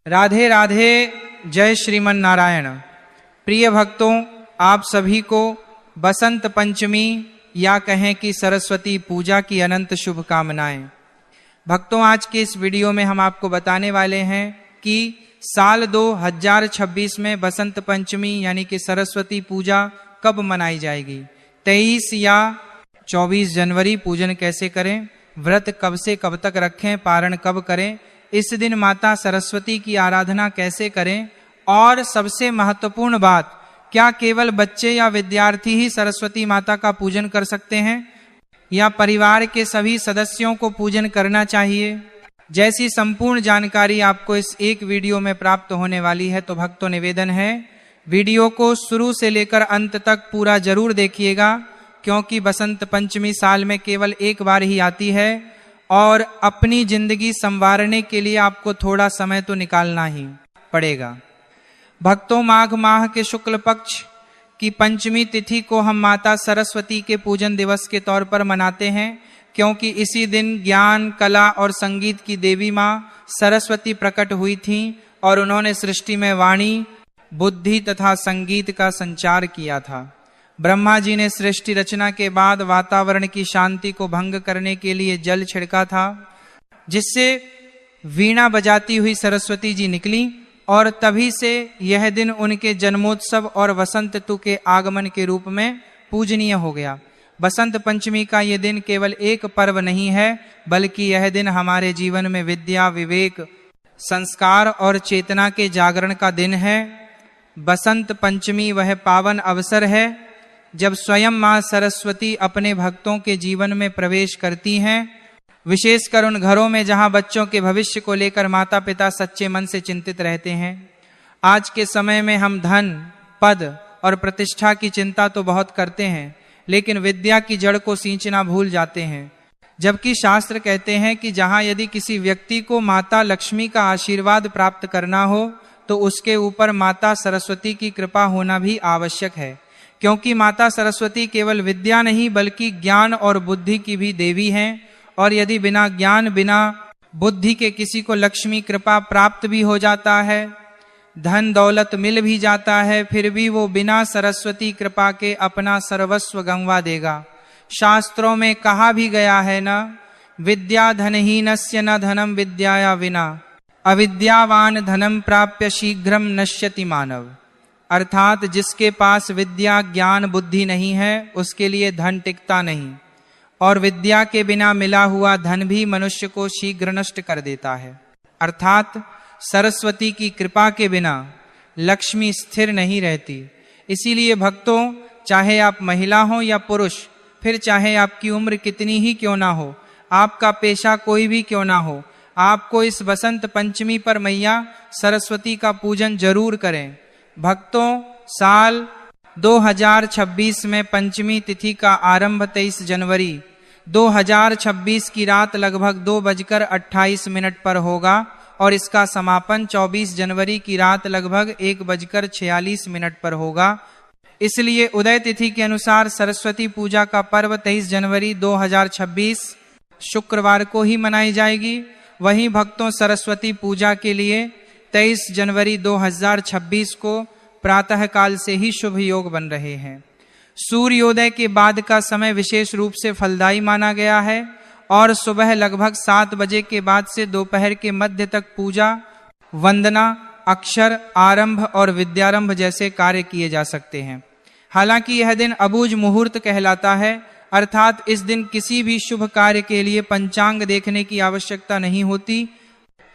राधे राधे। जय श्रीमन नारायण। प्रिय भक्तों, आप सभी को बसंत पंचमी या कहें कि सरस्वती पूजा की अनंत शुभकामनाएं। भक्तों, आज के इस वीडियो में हम आपको बताने वाले हैं कि साल 2026 में बसंत पंचमी यानी कि सरस्वती पूजा कब मनाई जाएगी। 23 या 24 जनवरी पूजन कैसे करें, व्रत कब से कब तक रखें, पारण कब करें, इस दिन माता सरस्वती की आराधना कैसे करें, और सबसे महत्वपूर्ण बात, क्या केवल बच्चे या विद्यार्थी ही सरस्वती माता का पूजन कर सकते हैं या परिवार के सभी सदस्यों को पूजन करना चाहिए। जैसी संपूर्ण जानकारी आपको इस एक वीडियो में प्राप्त होने वाली है, तो भक्तों निवेदन है वीडियो को शुरू से लेकर अंत तक पूरा जरूर देखिएगा, क्योंकि बसंत पंचमी साल में केवल एक बार ही आती है और अपनी जिंदगी संवारने के लिए आपको थोड़ा समय तो निकालना ही पड़ेगा। भक्तों, माघ माह के शुक्ल पक्ष की पंचमी तिथि को हम माता सरस्वती के पूजन दिवस के तौर पर मनाते हैं, क्योंकि इसी दिन ज्ञान, कला और संगीत की देवी माँ सरस्वती प्रकट हुई थीं और उन्होंने सृष्टि में वाणी, बुद्धि तथा संगीत का संचार किया था। ब्रह्मा जी ने सृष्टि रचना के बाद वातावरण की शांति को भंग करने के लिए जल छिड़का था, जिससे वीणा बजाती हुई सरस्वती जी निकली और तभी से यह दिन उनके जन्मोत्सव और वसंत ऋतु के आगमन के रूप में पूजनीय हो गया। बसंत पंचमी का यह दिन केवल एक पर्व नहीं है, बल्कि यह दिन हमारे जीवन में विद्या, विवेक, संस्कार और चेतना के जागरण का दिन है। बसंत पंचमी वह पावन अवसर है जब स्वयं मां सरस्वती अपने भक्तों के जीवन में प्रवेश करती हैं, विशेषकर उन घरों में जहां बच्चों के भविष्य को लेकर माता पिता सच्चे मन से चिंतित रहते हैं। आज के समय में हम धन, पद और प्रतिष्ठा की चिंता तो बहुत करते हैं, लेकिन विद्या की जड़ को सींचना भूल जाते हैं। जबकि शास्त्र कहते हैं कि जहां यदि किसी व्यक्ति को माता लक्ष्मी का आशीर्वाद प्राप्त करना हो, तो उसके ऊपर माता सरस्वती की कृपा होना भी आवश्यक है, क्योंकि माता सरस्वती केवल विद्या नहीं बल्कि ज्ञान और बुद्धि की भी देवी हैं। और यदि बिना ज्ञान, बिना बुद्धि के किसी को लक्ष्मी कृपा प्राप्त भी हो जाता है, धन दौलत मिल भी जाता है, फिर भी वो बिना सरस्वती कृपा के अपना सर्वस्व गंवा देगा। शास्त्रों में कहा भी गया है ना, विद्या धनहीनस्य न धनम विद्याया विना, अविद्यावान धनम प्राप्य शीघ्रम नश्यति मानव। अर्थात जिसके पास विद्या, ज्ञान, बुद्धि नहीं है, उसके लिए धन टिकता नहीं, और विद्या के बिना मिला हुआ धन भी मनुष्य को शीघ्र नष्ट कर देता है। अर्थात सरस्वती की कृपा के बिना लक्ष्मी स्थिर नहीं रहती। इसीलिए भक्तों, चाहे आप महिला हो या पुरुष, फिर चाहे आपकी उम्र कितनी ही क्यों ना हो, आपका पेशा कोई भी क्यों ना हो, आपको इस बसंत पंचमी पर मैया सरस्वती का पूजन जरूर करें। भक्तों, साल 2026 में पंचमी तिथि का आरंभ 23 जनवरी 2026 की रात लगभग 2:28 पर होगा और इसका समापन 24 जनवरी की रात लगभग 1:46 पर होगा। इसलिए उदय तिथि के अनुसार सरस्वती पूजा का पर्व 23 जनवरी 2026 शुक्रवार को ही मनाई जाएगी। वहीं भक्तों, सरस्वती पूजा के लिए 23 जनवरी 2026 को प्रातः काल से ही शुभ योग बन रहे हैं। सूर्योदय के बाद का समय विशेष रूप से फलदायी माना गया है और सुबह लगभग 7 बजे के बाद से दोपहर के मध्य तक पूजा, वंदना, अक्षर आरंभ और विद्यारंभ जैसे कार्य किए जा सकते हैं। हालांकि यह दिन अबूझ मुहूर्त कहलाता है, अर्थात इस दिन किसी भी शुभ कार्य के लिए पंचांग देखने की आवश्यकता नहीं होती,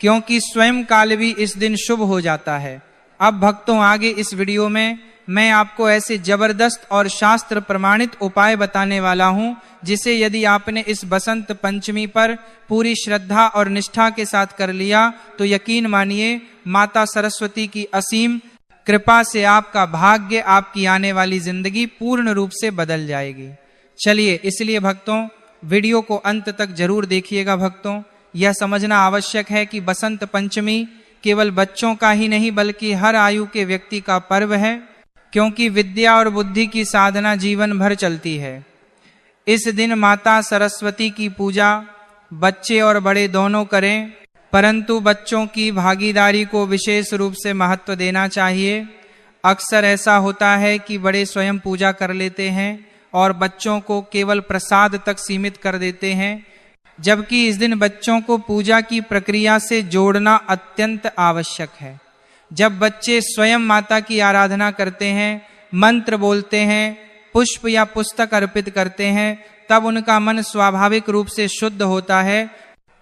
क्योंकि स्वयं काल भी इस दिन शुभ हो जाता है। अब भक्तों, आगे इस वीडियो में मैं आपको ऐसे जबरदस्त और शास्त्र प्रमाणित उपाय बताने वाला हूं, जिसे यदि आपने इस बसंत पंचमी पर पूरी श्रद्धा और निष्ठा के साथ कर लिया, तो यकीन मानिए माता सरस्वती की असीम कृपा से आपका भाग्य, आपकी आने वाली जिंदगी पूर्ण रूप से बदल जाएगी। चलिए, इसलिए भक्तों, वीडियो को अंत तक जरूर देखिएगा। भक्तों, यह समझना आवश्यक है कि बसंत पंचमी केवल बच्चों का ही नहीं बल्कि हर आयु के व्यक्ति का पर्व है, क्योंकि विद्या और बुद्धि की साधना जीवन भर चलती है। इस दिन माता सरस्वती की पूजा बच्चे और बड़े दोनों करें। परंतु बच्चों की भागीदारी को विशेष रूप से महत्व देना चाहिए। अक्सर ऐसा होता है कि बड़े स्वयं पूजा कर लेते हैं और बच्चों को केवल प्रसाद तक सीमित कर देते हैं, जबकि इस दिन बच्चों को पूजा की प्रक्रिया से जोड़ना अत्यंत आवश्यक है। जब बच्चे स्वयं माता की आराधना करते हैं, मंत्र बोलते हैं, पुष्प या पुस्तक अर्पित करते हैं, तब उनका मन स्वाभाविक रूप से शुद्ध होता है,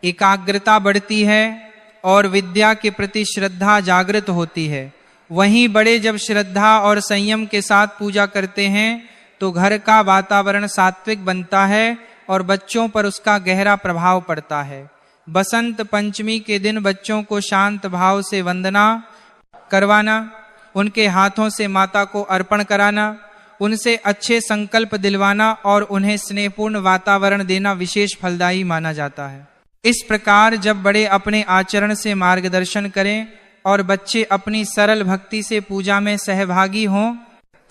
एकाग्रता बढ़ती है और विद्या के प्रति श्रद्धा जागृत होती है। वहीं बड़े जब श्रद्धा और संयम के साथ पूजा करते हैं तो घर का वातावरण सात्विक बनता है और बच्चों पर उसका गहरा प्रभाव पड़ता है। बसंत पंचमी के दिन बच्चों को शांत भाव से वंदना करवाना, उनके हाथों से माता को अर्पण कराना, उनसे अच्छे संकल्प दिलवाना और उन्हें स्नेहपूर्ण वातावरण देना विशेष फलदायी माना जाता है। इस प्रकार जब बड़े अपने आचरण से मार्गदर्शन करें और बच्चे अपनी सरल भक्ति से पूजा में सहभागी हों,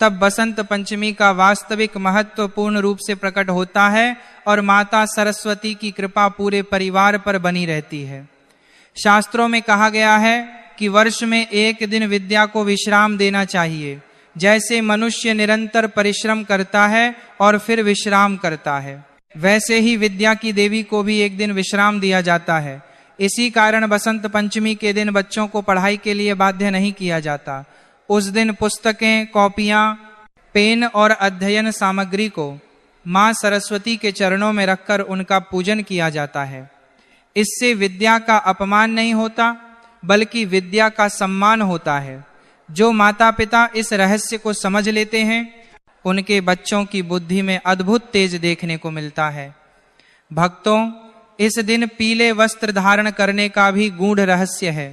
तब बसंत पंचमी का वास्तविक महत्व पूर्ण रूप से प्रकट होता है और माता सरस्वती की कृपा पूरे परिवार पर बनी रहती है। शास्त्रों में कहा गया है कि वर्ष में एक दिन विद्या को विश्राम देना चाहिए। जैसे मनुष्य निरंतर परिश्रम करता है और फिर विश्राम करता है, वैसे ही विद्या की देवी को भी एक दिन विश्राम दिया जाता है। इसी कारण बसंत पंचमी के दिन बच्चों को पढ़ाई के लिए बाध्य नहीं किया जाता। उस दिन पुस्तकें, कॉपियां, पेन और अध्ययन सामग्री को मां सरस्वती के चरणों में रखकर उनका पूजन किया जाता है। इससे विद्या का अपमान नहीं होता, बल्कि विद्या का सम्मान होता है। जो माता पिता इस रहस्य को समझ लेते हैं, उनके बच्चों की बुद्धि में अद्भुत तेज देखने को मिलता है। भक्तों, इस दिन पीले वस्त्र धारण करने का भी गूढ़ रहस्य है।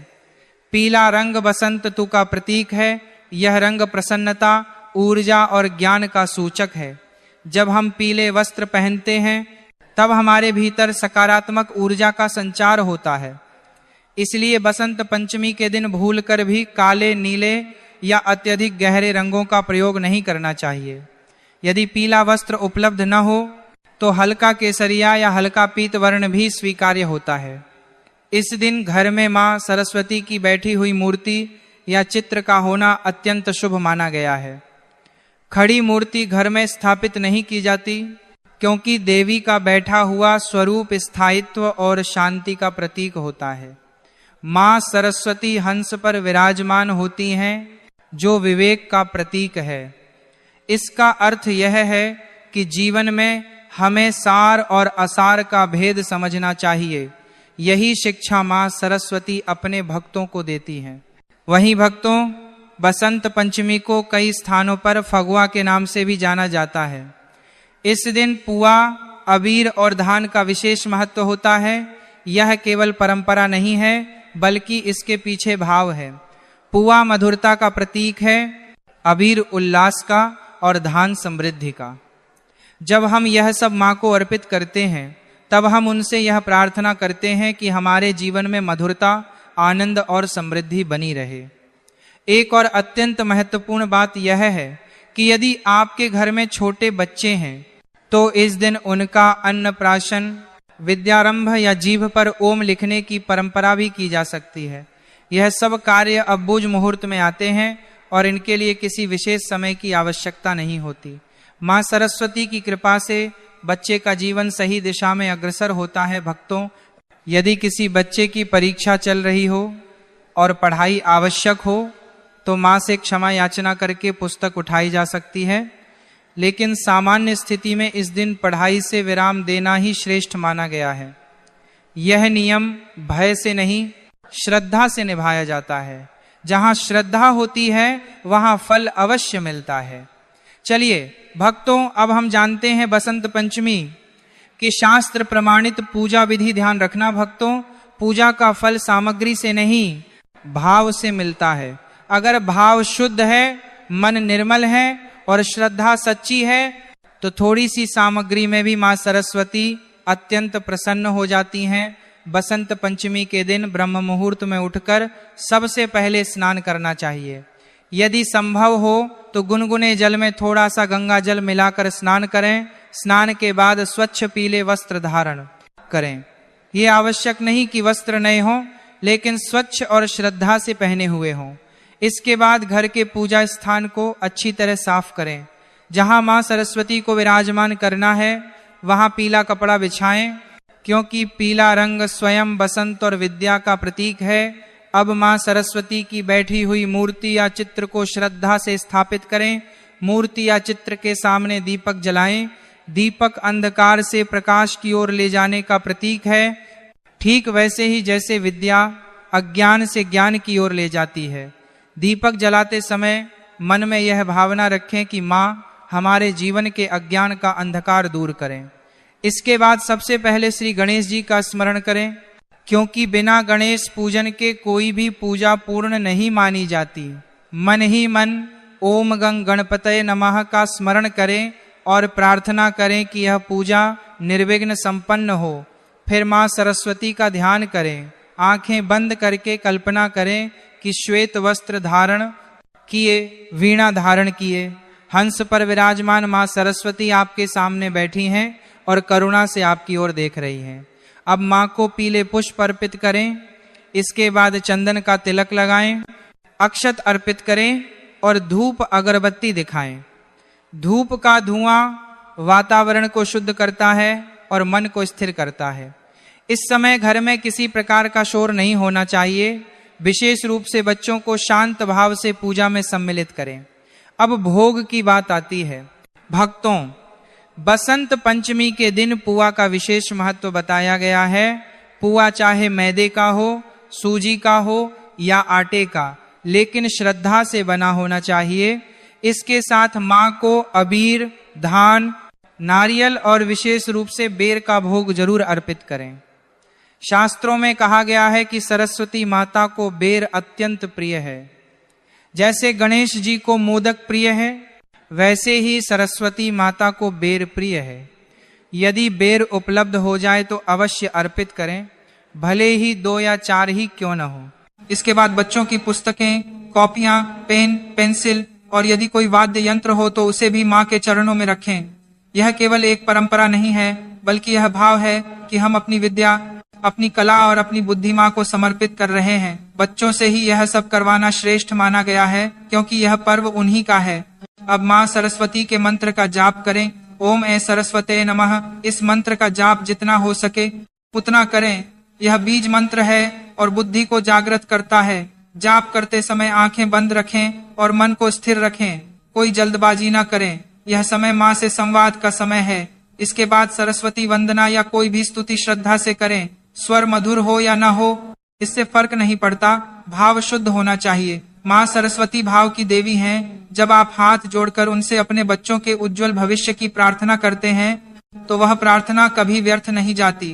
पीला रंग बसंत ऋतु का प्रतीक है। यह रंग प्रसन्नता, ऊर्जा और ज्ञान का सूचक है। जब हम पीले वस्त्र पहनते हैं तब हमारे भीतर सकारात्मक ऊर्जा का संचार होता है। इसलिए बसंत पंचमी के दिन भूलकर भी काले, नीले या अत्यधिक गहरे रंगों का प्रयोग नहीं करना चाहिए। यदि पीला वस्त्र उपलब्ध न हो तो हल्का केसरिया या हल्का पीत वर्ण भी स्वीकार्य होता है। इस दिन घर में मां सरस्वती की बैठी हुई मूर्ति या चित्र का होना अत्यंत शुभ माना गया है। खड़ी मूर्ति घर में स्थापित नहीं की जाती, क्योंकि देवी का बैठा हुआ स्वरूप स्थायित्व और शांति का प्रतीक होता है। मां सरस्वती हंस पर विराजमान होती हैं, जो विवेक का प्रतीक है। इसका अर्थ यह है कि जीवन में हमें सार और असार का भेद समझना चाहिए। यही शिक्षा मां सरस्वती अपने भक्तों को देती हैं। वहीं भक्तों, बसंत पंचमी को कई स्थानों पर फगुआ के नाम से भी जाना जाता है। इस दिन पुआ, अबीर और धान का विशेष महत्व होता है। यह केवल परंपरा नहीं है, बल्कि इसके पीछे भाव है। पुआ मधुरता का प्रतीक है, अबीर उल्लास का और धान समृद्धि का। जब हम यह सब मां को अर्पित करते हैं, तब हम उनसे यह प्रार्थना करते हैं कि हमारे जीवन में मधुरता, आनंद और समृद्धि बनी रहे। एक और अत्यंत महत्वपूर्ण बात यह है कि यदि आपके घर में छोटे बच्चे हैं तो इस दिन उनका अन्नप्राशन, विद्यारंभ या जीभ पर ओम लिखने की परंपरा भी की जा सकती है। यह सब कार्य अब बुझ मुहूर्त में आते हैं और इनके लिए किसी विशेष समय की आवश्यकता नहीं होती। मां सरस्वती की कृपा से बच्चे का जीवन सही दिशा में अग्रसर होता है। भक्तों, यदि किसी बच्चे की परीक्षा चल रही हो और पढ़ाई आवश्यक हो तो मां से क्षमा याचना करके पुस्तक उठाई जा सकती है, लेकिन सामान्य स्थिति में इस दिन पढ़ाई से विराम देना ही श्रेष्ठ माना गया है। यह नियम भय से नहीं, श्रद्धा से निभाया जाता है। जहां श्रद्धा होती है वहां फल अवश्य मिलता है। चलिए भक्तों, अब हम जानते हैं बसंत पंचमी की शास्त्र प्रमाणित पूजा विधि। ध्यान रखना भक्तों, पूजा का फल सामग्री से नहीं, भाव से मिलता है। अगर भाव शुद्ध है, मन निर्मल है और श्रद्धा सच्ची है तो थोड़ी सी सामग्री में भी मां सरस्वती अत्यंत प्रसन्न हो जाती हैं। बसंत पंचमी के दिन ब्रह्म मुहूर्त में उठकर सबसे पहले स्नान करना चाहिए। यदि संभव हो तो गुनगुने जल में थोड़ा सा गंगा जल मिलाकर स्नान करें। स्नान के बाद स्वच्छ पीले वस्त्र धारण करें। ये आवश्यक नहीं कि वस्त्र नए हों, लेकिन स्वच्छ और श्रद्धा से पहने हुए हों। इसके बाद घर के पूजा स्थान को अच्छी तरह साफ करें। जहां मां सरस्वती को विराजमान करना है वहां पीला कपड़ा बिछाएं, क्योंकि पीला रंग स्वयं बसंत और विद्या का प्रतीक है। अब मां सरस्वती की बैठी हुई मूर्ति या चित्र को श्रद्धा से स्थापित करें। मूर्ति या चित्र के सामने दीपक जलाएं। दीपक अंधकार से प्रकाश की ओर ले जाने का प्रतीक है, ठीक वैसे ही जैसे विद्या अज्ञान से ज्ञान की ओर ले जाती है। दीपक जलाते समय मन में यह भावना रखें कि मां हमारे जीवन के अज्ञान का अंधकार दूर करें। इसके बाद सबसे पहले श्री गणेश जी का स्मरण करें, क्योंकि बिना गणेश पूजन के कोई भी पूजा पूर्ण नहीं मानी जाती। मन ही मन ओम गंग गणपतये नमः का स्मरण करें और प्रार्थना करें कि यह पूजा निर्विघ्न संपन्न हो। फिर मां सरस्वती का ध्यान करें। आंखें बंद करके कल्पना करें कि श्वेत वस्त्र धारण किए, वीणा धारण किए, हंस पर विराजमान मां सरस्वती आपके सामने बैठी हैं और करुणा से आपकी ओर देख रही हैं। अब मां को पीले पुष्प अर्पित करें। इसके बाद चंदन का तिलक लगाएं, अक्षत अर्पित करें और धूप अगरबत्ती दिखाएं। धूप का धुआं वातावरण को शुद्ध करता है और मन को स्थिर करता है। इस समय घर में किसी प्रकार का शोर नहीं होना चाहिए। विशेष रूप से बच्चों को शांत भाव से पूजा में सम्मिलित करें। अब भोग की बात आती है। भक्तों, बसंत पंचमी के दिन पुआ का विशेष महत्व बताया गया है। पुआ चाहे मैदे का हो, सूजी का हो या आटे का, लेकिन श्रद्धा से बना होना चाहिए। इसके साथ मां को अबीर, धान, नारियल और विशेष रूप से बेर का भोग जरूर अर्पित करें। शास्त्रों में कहा गया है कि सरस्वती माता को बेर अत्यंत प्रिय है। जैसे गणेश जी को मोदक प्रिय है, वैसे ही सरस्वती माता को बेर प्रिय है। यदि बेर उपलब्ध हो जाए तो अवश्य अर्पित करें, भले ही 2 या 4 ही क्यों न हो। इसके बाद बच्चों की पुस्तकें, कॉपियां, पेन, पेंसिल और यदि कोई वाद्य यंत्र हो तो उसे भी मां के चरणों में रखें। यह केवल एक परंपरा नहीं है, बल्कि यह भाव है कि हम अपनी विद्या, अपनी कला और अपनी बुद्धि मां को समर्पित कर रहे हैं। बच्चों से ही यह सब करवाना श्रेष्ठ माना गया है, क्योंकि यह पर्व उन्हीं का है। अब मां सरस्वती के मंत्र का जाप करें। ओम ऐ सरस्वते नमः। इस मंत्र का जाप जितना हो सके उतना करें। यह बीज मंत्र है और बुद्धि को जागृत करता है। जाप करते समय आंखें बंद रखें और मन को स्थिर रखें। कोई जल्दबाजी न करें। यह समय मां से संवाद का समय है। इसके बाद सरस्वती वंदना या कोई भी स्तुति श्रद्धा से करें। स्वर मधुर हो या न हो, इससे फर्क नहीं पड़ता, भाव शुद्ध होना चाहिए। मां सरस्वती भाव की देवी हैं। जब आप हाथ जोड़कर उनसे अपने बच्चों के उज्जवल भविष्य की प्रार्थना करते हैं तो वह प्रार्थना कभी व्यर्थ नहीं जाती।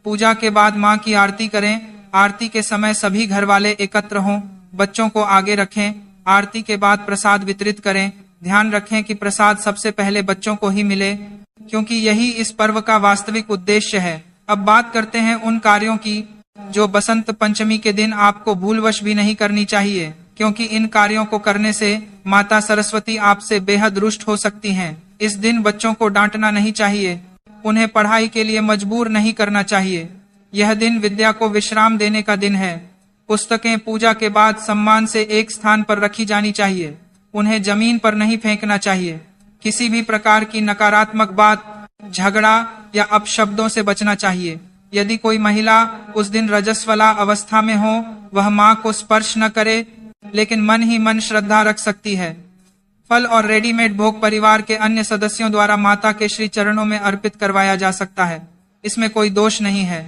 पूजा के बाद मां की आरती करें। आरती के समय सभी घर वाले एकत्र हों। बच्चों को आगे रखें। आरती के बाद प्रसाद वितरित करें। ध्यान रखें कि प्रसाद सबसे पहले बच्चों को ही मिले, क्योंकि यही इस पर्व का वास्तविक उद्देश्य है। अब बात करते हैं उन कार्यों की जो बसंत पंचमी के दिन आपको भूलवश भी नहीं करनी चाहिए, क्योंकि इन कार्यों को करने से माता सरस्वती आपसे बेहद रुष्ट हो सकती हैं। इस दिन बच्चों को डांटना नहीं चाहिए, उन्हें पढ़ाई के लिए मजबूर नहीं करना चाहिए। यह दिन विद्या को विश्राम देने का दिन है। पुस्तकें पूजा के बाद सम्मान से एक स्थान पर रखी जानी चाहिए। उन्हें जमीन पर नहीं फेंकना चाहिए। किसी भी प्रकार की नकारात्मक बात, झगड़ा या अपशब्दों से बचना चाहिए। यदि कोई महिला उस दिन रजस्वला अवस्था में हो, वह मां को स्पर्श न करे, लेकिन मन ही मन श्रद्धा रख सकती है। फल और रेडीमेड भोग परिवार के अन्य सदस्यों द्वारा माता के श्री चरणों में अर्पित करवाया जा सकता है। इसमें कोई दोष नहीं है।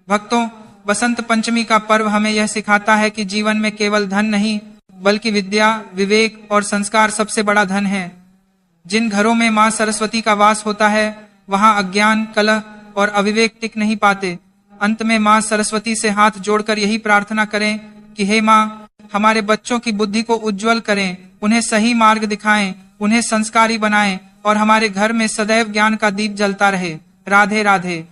भक्तों, बसंत पंचमी का पर्व हमें यह सिखाता है कि जीवन में केवल धन नहीं, बल्कि विद्या, विवेक और संस्कार सबसे बड़ा धन है। जिन घरों में मां सरस्वती का वास होता है, वहां अज्ञान, कलह और अविवेक टिक नहीं पाते। अंत में मां सरस्वती से हाथ जोड़कर यही प्रार्थना करें कि हे मां, हमारे बच्चों की बुद्धि को उज्जवल करें, उन्हें सही मार्ग दिखाएं, उन्हें संस्कारी बनाएं और हमारे घर में सदैव ज्ञान का दीप जलता रहे। राधे राधे।